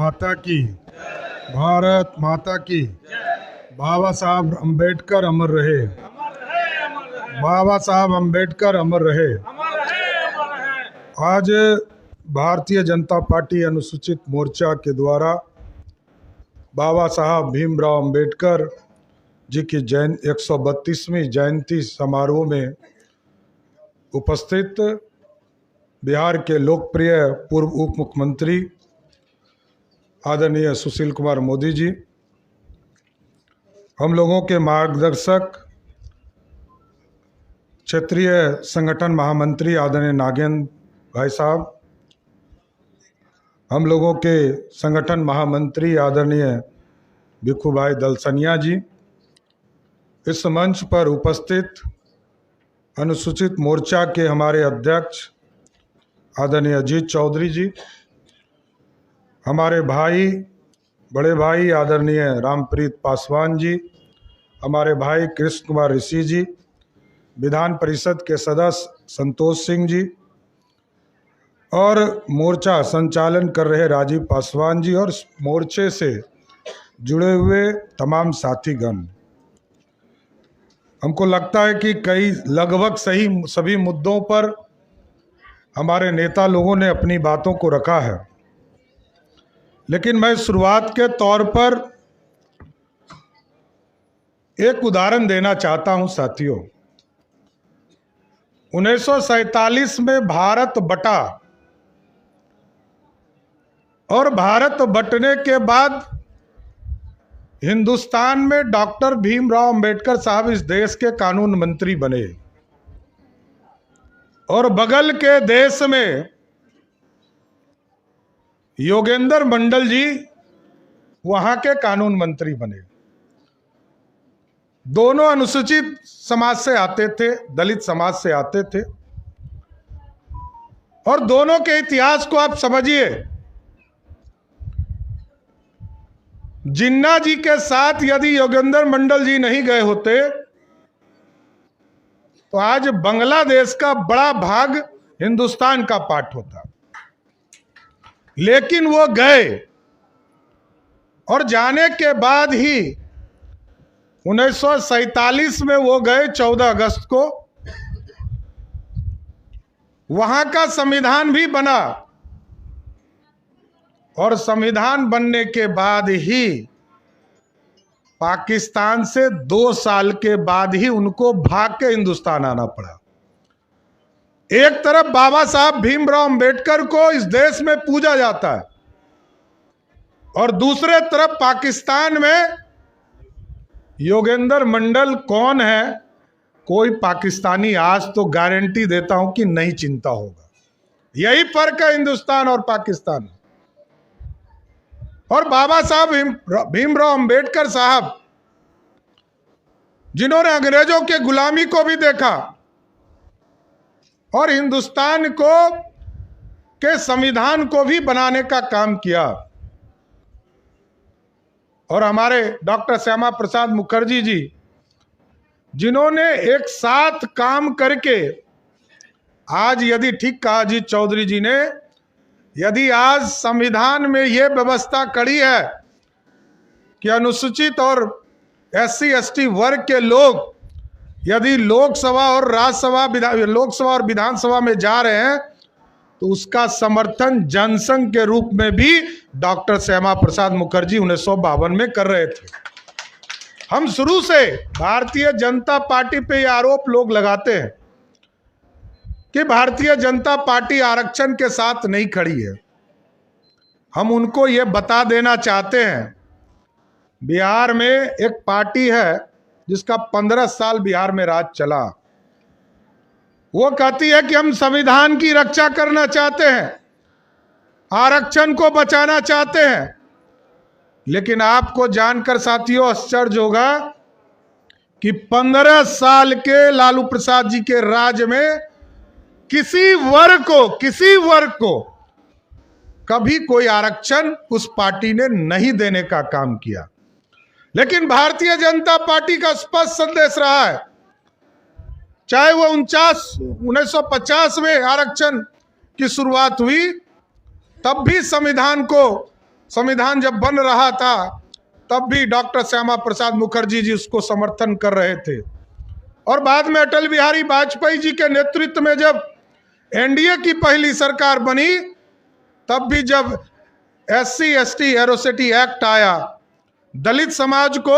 माता की, भारत माता की। बाबा साहब अम्बेडकर अमर रहे, बाबा साहब अम्बेडकर अमर रहे। आज भारतीय जनता पार्टी अनुसूचित मोर्चा के द्वारा बाबा साहब भीमराव अम्बेडकर जी की 132वीं जयंती समारोह में उपस्थित बिहार के लोकप्रिय पूर्व उप मुख्यमंत्री आदरणीय सुशील कुमार मोदी जी, हम लोगों के मार्गदर्शक क्षेत्रीय संगठन महामंत्री आदरणीय नागेंद्र भाई साहब, हम लोगों के संगठन महामंत्री आदरणीय भिखू भाई दलसनिया जी, इस मंच पर उपस्थित अनुसूचित मोर्चा के हमारे अध्यक्ष आदरणीय अजीत चौधरी जी, हमारे भाई बड़े भाई आदरणीय रामप्रीत पासवान जी, हमारे भाई कृष्ण कुमार ऋषि जी, विधान परिषद के सदस्य संतोष सिंह जी और मोर्चा संचालन कर रहे राजीव पासवान जी और मोर्चे से जुड़े हुए तमाम साथीगण। हमको लगता है कि लगभग सभी मुद्दों पर हमारे नेता लोगों ने अपनी बातों को रखा है, लेकिन मैं शुरुआत के तौर पर एक उदाहरण देना चाहता हूं साथियों। 1947 में भारत बटा और भारत बटने के बाद हिंदुस्तान में डॉक्टर भीमराव अंबेडकर साहब इस देश के कानून मंत्री बने और बगल के देश में योगेंद्र मंडल जी वहां के कानून मंत्री बने। दोनों अनुसूचित समाज से आते थे, दलित समाज से आते थे और दोनों के इतिहास को आप समझिए। जिन्ना जी के साथ यदि योगेंद्र मंडल जी नहीं गए होते तो आज बांग्लादेश का बड़ा भाग हिंदुस्तान का पार्ट होता, लेकिन वो गए और जाने के बाद ही 1947 में वो गए 14 अगस्त को। वहां का संविधान भी बना और संविधान बनने के बाद ही पाकिस्तान से 2 साल के बाद ही उनको भाग के हिंदुस्तान आना पड़ा। एक तरफ बाबा साहब भीमराव अंबेडकर को इस देश में पूजा जाता है और दूसरे तरफ पाकिस्तान में योगेंद्र मंडल कौन है, कोई पाकिस्तानी आज तो गारंटी देता हूं कि नहीं चिंता होगा। यही फर्क है हिंदुस्तान और पाकिस्तान। और बाबा साहब भीमराव अंबेडकर साहब, जिन्होंने अंग्रेजों के गुलामी को भी देखा और हिंदुस्तान को के संविधान को भी बनाने का काम किया, और हमारे डॉक्टर श्यामा प्रसाद मुखर्जी जी, जिन्होंने एक साथ काम करके आज, यदि ठीक कहा अजीत चौधरी जी ने, यदि आज संविधान में यह व्यवस्था करी है कि अनुसूचित और SC ST वर्ग के लोग यदि लोकसभा और राज्यसभा, लोकसभा और विधानसभा में जा रहे हैं तो उसका समर्थन जनसंघ के रूप में भी डॉक्टर श्यामा प्रसाद मुखर्जी 1952 में कर रहे थे। हम शुरू से भारतीय जनता पार्टी पे यह आरोप लोग लगाते हैं कि भारतीय जनता पार्टी आरक्षण के साथ नहीं खड़ी है। हम उनको ये बता देना चाहते हैं, बिहार में एक पार्टी है जिसका 15 साल बिहार में राज चला, वो कहती है कि हम संविधान की रक्षा करना चाहते हैं, आरक्षण को बचाना चाहते हैं, लेकिन आपको जानकर साथियों आश्चर्य होगा कि 15 साल के लालू प्रसाद जी के राज में किसी वर्ग को कभी कोई आरक्षण उस पार्टी ने नहीं देने का काम किया। लेकिन भारतीय जनता पार्टी का स्पष्ट संदेश रहा है, चाहे वो 1950 में आरक्षण की शुरुआत हुई, तब भी संविधान को संविधान जब बन रहा था तब भी डॉक्टर श्यामा प्रसाद मुखर्जी जी उसको समर्थन कर रहे थे। और बाद में अटल बिहारी वाजपेयी जी के नेतृत्व में जब एनडीए की पहली सरकार बनी तब भी जब SC ST एट्रोसिटी एक्ट आया, दलित समाज को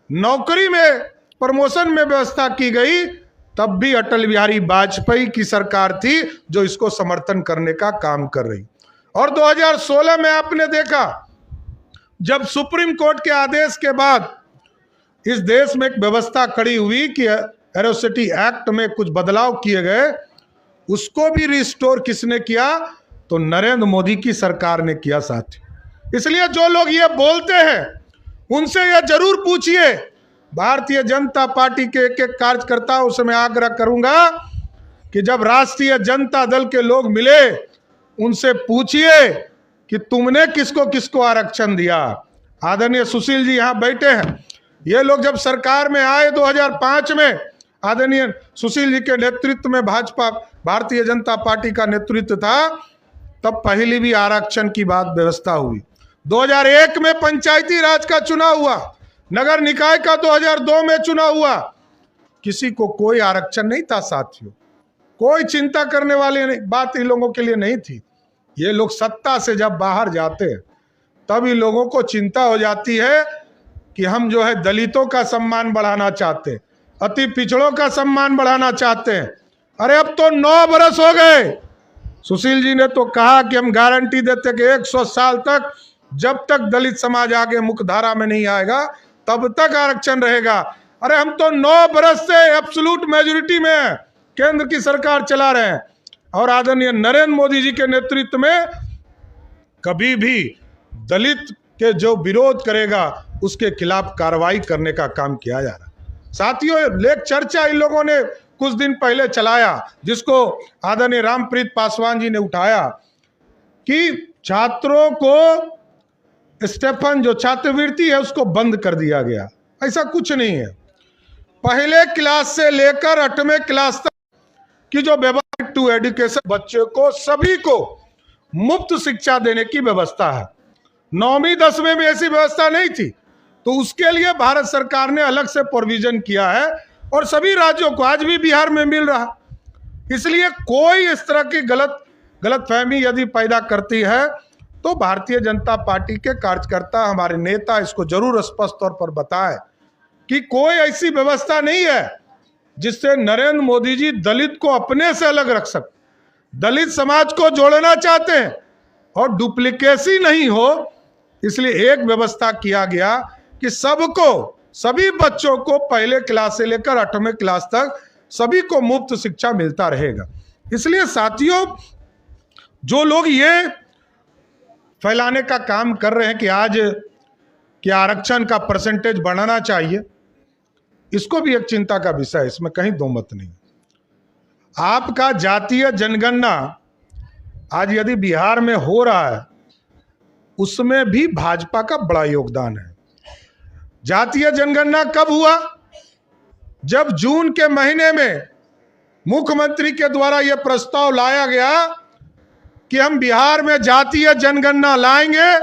नौकरी में प्रमोशन में व्यवस्था की गई, तब भी अटल बिहारी वाजपेयी की सरकार थी जो इसको समर्थन करने का काम कर रही। और 2016 में आपने देखा जब सुप्रीम कोर्ट के आदेश के बाद इस देश में एक व्यवस्था खड़ी हुई कि एट्रोसिटी एक्ट में कुछ बदलाव किए गए, उसको भी रिस्टोर किसने किया? तो नरेंद्र मोदी की सरकार ने किया साथी। इसलिए जो लोग ये बोलते हैं उनसे यह जरूर पूछिए, भारतीय जनता पार्टी के एक एक कार्यकर्ताओं से मैं आग्रह करूंगा कि जब राष्ट्रीय जनता दल के लोग मिले उनसे पूछिए कि तुमने किसको किसको आरक्षण दिया। आदरणीय सुशील जी यहाँ बैठे हैं, ये लोग जब सरकार में आए 2005 में, आदरणीय सुशील जी के नेतृत्व में भाजपा भारतीय जनता पार्टी का नेतृत्व था, तब पहली भी आरक्षण की बात व्यवस्था हुई। 2001 में पंचायती राज का चुनाव हुआ, नगर निकाय का 2002 में चुनाव हुआ, किसी को कोई आरक्षण नहीं था साथियों, कोई चिंता करने वाली बात इन लोगों के लिए नहीं थी। ये लोग सत्ता से जब बाहर जाते हैं तब इन लोगों को चिंता हो जाती है कि हम जो है दलितों का सम्मान बढ़ाना चाहते हैं, अति पिछड़ों का सम्मान बढ़ाना चाहते हैं। अरे अब तो 9 बरस हो गए, सुशील जी ने तो कहा कि हम गारंटी देते कि 100 साल तक जब तक दलित समाज आगे मुख्यधारा में नहीं आएगा तब तक आरक्षण रहेगा। अरे हम तो 9 बरस से एब्सोल्यूट मेजोरिटी में केंद्र की सरकार चला रहे हैं और आदरणीय नरेंद्र मोदी जी के नेतृत्व में कभी भी दलित के जो विरोध करेगा उसके खिलाफ कार्रवाई करने का काम किया जा रहा है। साथियों, लेख चर्चा इन लोगों ने कुछ दिन पहले चलाया जिसको आदरणीय रामप्रीत पासवान जी ने उठाया कि छात्रों को स्टेफन जो छात्रवृत्ति है उसको बंद कर दिया गया। ऐसा कुछ नहीं है। पहले क्लास से लेकर 8वें क्लास तक की जो व्यवस्था टू एजुकेशन, बच्चे को सभी को मुफ्त शिक्षा देने की व्यवस्था है। 9वीं 10वीं में ऐसी व्यवस्था नहीं थी, तो उसके लिए भारत सरकार ने अलग से प्रोविजन किया है और सभी राज्यों को आज भी बिहार में मिल रहा। इसलिए कोई इस तरह की गलतफहमी यदि पैदा करती है तो भारतीय जनता पार्टी के कार्यकर्ता, हमारे नेता इसको जरूर स्पष्ट तौर पर बताएं कि कोई ऐसी व्यवस्था नहीं है जिससे नरेंद्र मोदी जी दलित को अपने से अलग रख सकते। दलित समाज को जोड़ना चाहते हैं और डुप्लीकेसी नहीं हो, इसलिए एक व्यवस्था किया गया कि सबको, सभी बच्चों को पहले क्लास से लेकर 8वें क्लास तक सभी को मुफ्त शिक्षा मिलता रहेगा। इसलिए साथियों, जो लोग ये फैलाने का काम कर रहे हैं कि आज कि आरक्षण का परसेंटेज बढ़ाना चाहिए, इसको भी एक चिंता का विषय है, इसमें कहीं दो मत नहीं। आपका जातीय जनगणना आज यदि बिहार में हो रहा है उसमें भी भाजपा का बड़ा योगदान है। जातीय जनगणना कब हुआ? जब जून के महीने में मुख्यमंत्री के द्वारा यह प्रस्ताव लाया गया कि हम बिहार में जातीय जनगणना लाएंगे,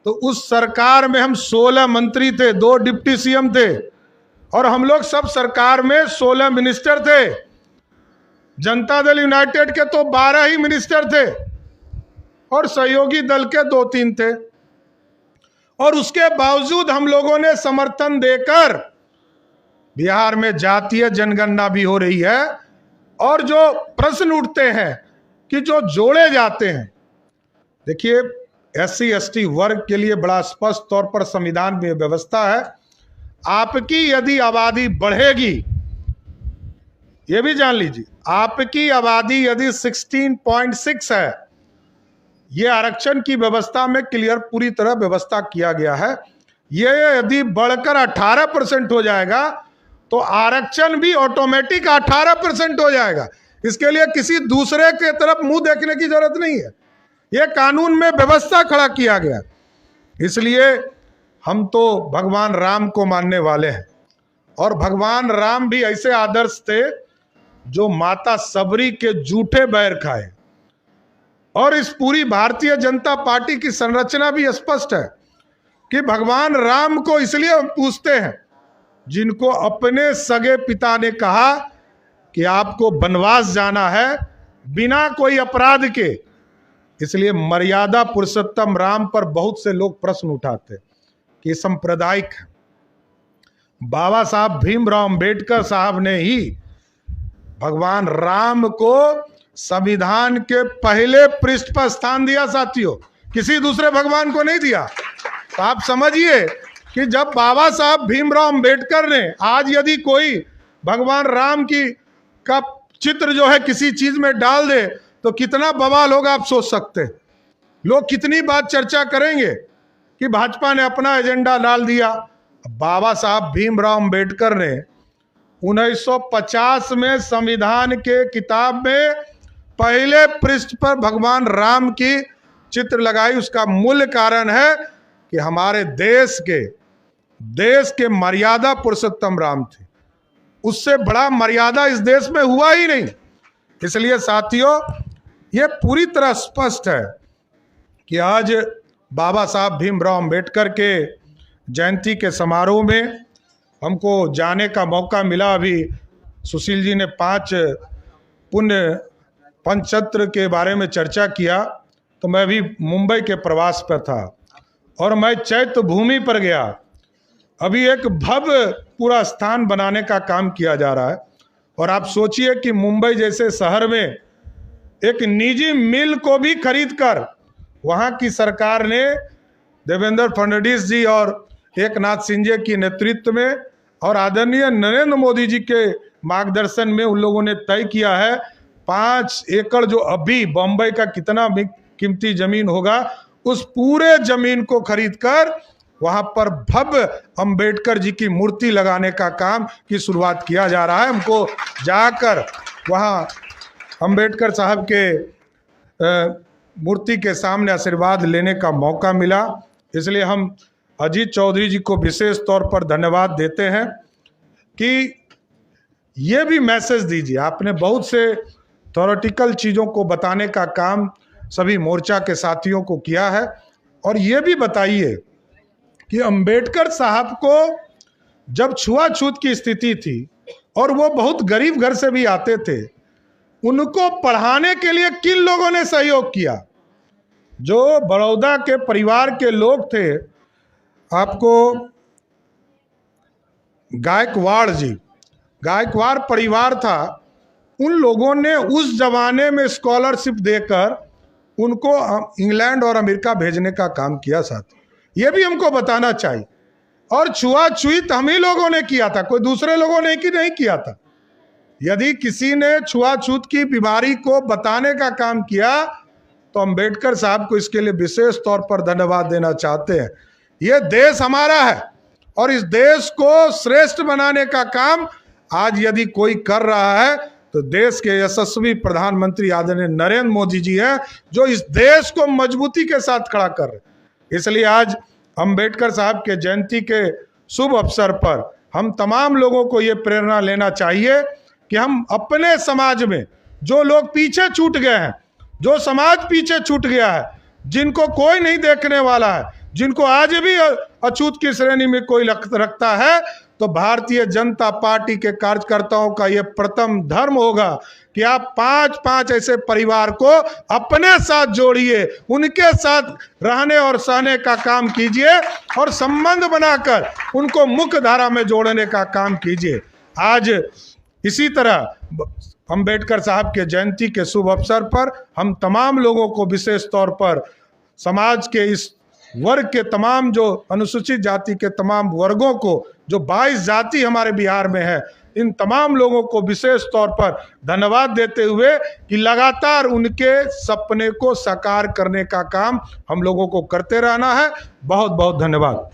तो उस सरकार में हम 16 मंत्री थे, 2 डिप्टी सीएम थे और हम लोग सब सरकार में 16 मिनिस्टर थे। जनता दल यूनाइटेड के तो 12 ही मिनिस्टर थे और सहयोगी दल के 2-3 थे, और उसके बावजूद हम लोगों ने समर्थन देकर बिहार में जातीय जनगणना भी हो रही है। और जो प्रश्न उठते हैं कि जो जोड़े जाते हैं, देखिए SC ST वर्ग के लिए बड़ा स्पष्ट तौर पर संविधान में व्यवस्था है, आपकी यदि आबादी बढ़ेगी, ये भी जान लीजिए, आपकी आबादी यदि 16.6 है, ये आरक्षण की व्यवस्था में क्लियर पूरी तरह व्यवस्था किया गया है, ये यदि बढ़कर 18% हो जाएगा तो आरक्षण भी ऑटोमेटिक 18% हो जाएगा। इसके लिए किसी दूसरे के तरफ मुंह देखने की जरूरत नहीं है, ये कानून में व्यवस्था खड़ा किया गया। इसलिए हम तो भगवान राम को मानने वाले हैं और भगवान राम भी ऐसे आदर्श थे जो माता सबरी के जूठे बैर खाए। और इस पूरी भारतीय जनता पार्टी की संरचना भी स्पष्ट है कि भगवान राम को इसलिए हम पूछते हैं जिनको अपने सगे पिता ने कहा कि आपको वनवास जाना है बिना कोई अपराध के। इसलिए मर्यादा पुरुषोत्तम राम पर बहुत से लोग प्रश्न उठाते कि सांप्रदायिक है। बाबा साहब भीमराव अंबेडकर साहब ने ही भगवान राम को संविधान के पहले पृष्ठ पर स्थान दिया साथियों, किसी दूसरे भगवान को नहीं दिया। तो आप समझिए कि जब बाबा साहब भीमराव अंबेडकर ने, आज यदि कोई भगवान राम का चित्र जो है किसी चीज में डाल दे तो कितना बवाल होगा आप सोच सकते हैं। लोग कितनी बात चर्चा करेंगे कि भाजपा ने अपना एजेंडा डाल दिया। बाबा साहब भीमराव अंबेडकर ने 1950 में संविधान के किताब में पहले पृष्ठ पर भगवान राम की चित्र लगाई। उसका मूल कारण है कि हमारे देश के मर्यादा पुरुषोत्तम राम थे। उससे बड़ा मर्यादा इस देश में हुआ ही नहीं। इसलिए साथियों, ये पूरी तरह स्पष्ट है कि आज बाबा साहब भीमराव अंबेडकर के जयंती के समारोह में हमको जाने का मौका मिला। अभी सुशील जी ने 5 पुण्य पंचतंत्र के बारे में चर्चा किया, तो मैं भी मुंबई के प्रवास पर था और मैं चैत्य भूमि पर गया। अभी एक भव्य पूरा स्थान बनाने का काम किया जा रहा है और आप सोचिए कि मुंबई जैसे शहर में एक निजी मिल को भी खरीदकर वहाँ की सरकार ने देवेंद्र फडणवीस जी और एकनाथ शिंदे की नेतृत्व में और आदरणीय नरेंद्र मोदी जी के मार्गदर्शन में उन लोगों ने तय किया है 5 एकड़ जो अभी बम्बई का कितना कीमती जमीन होगा, उस पूरे जमीन को खरीदकर वहां पर भव्य अंबेडकर जी की मूर्ति लगाने का काम की शुरुआत किया जा रहा है। हमको जाकर वहां अंबेडकर साहब के मूर्ति के सामने आशीर्वाद लेने का मौका मिला। इसलिए हम अजीत चौधरी जी को विशेष तौर पर धन्यवाद देते हैं कि ये भी मैसेज दीजिए। आपने बहुत से थ्योरेटिकल चीज़ों को बताने का काम सभी मोर्चा के साथियों को किया है और ये भी बताइए कि अंबेडकर साहब को जब छुआछूत की स्थिति थी और वो बहुत गरीब घर से भी आते थे, उनको पढ़ाने के लिए किन लोगों ने सहयोग किया? जो बड़ौदा के परिवार के लोग थे, आपको गायकवाड़ परिवार था, उन लोगों ने उस जमाने में स्कॉलरशिप देकर उनको इंग्लैंड और अमेरिका भेजने का काम किया। साथ ये भी हमको बताना चाहिए। और छुआछूत हम ही लोगों ने किया था, कोई दूसरे लोगों ने कि नहीं किया था। यदि किसी ने छुआछूत की बीमारी को बताने का काम किया तो अंबेडकर साहब को इसके लिए विशेष तौर पर धन्यवाद देना चाहते हैं। ये देश हमारा है और इस देश को श्रेष्ठ बनाने का काम आज यदि कोई कर रहा है तो देश के यशस्वी प्रधानमंत्री आदरणीय नरेंद्र मोदी जी हैं, जो इस देश को मजबूती के साथ खड़ा कर रहे। इसलिए आज अंबेडकर साहब के जयंती के शुभ अवसर पर हम तमाम लोगों को ये प्रेरणा लेना चाहिए कि हम अपने समाज में जो लोग पीछे छूट गए हैं, जो समाज पीछे छूट गया है, जिनको कोई नहीं देखने वाला है, जिनको आज भी अछूत की श्रेणी में कोई रखता है, तो भारतीय जनता पार्टी के कार्यकर्ताओं का यह प्रथम धर्म होगा कि आप 5 ऐसे परिवार को अपने साथ जोड़िए, उनके साथ रहने और सहने का काम कीजिए और संबंध बनाकर उनको मुख्य धारा में जोड़ने का काम कीजिए। आज इसी तरह अंबेडकर साहब के जयंती के शुभ अवसर पर हम तमाम लोगों को विशेष तौर पर समाज के इस वर्ग के तमाम जो अनुसूचित जाति के तमाम वर्गों को, जो 22 जाति हमारे बिहार में है, इन तमाम लोगों को विशेष तौर पर धन्यवाद देते हुए कि लगातार उनके सपने को साकार करने का काम हम लोगों को करते रहना है। बहुत बहुत धन्यवाद।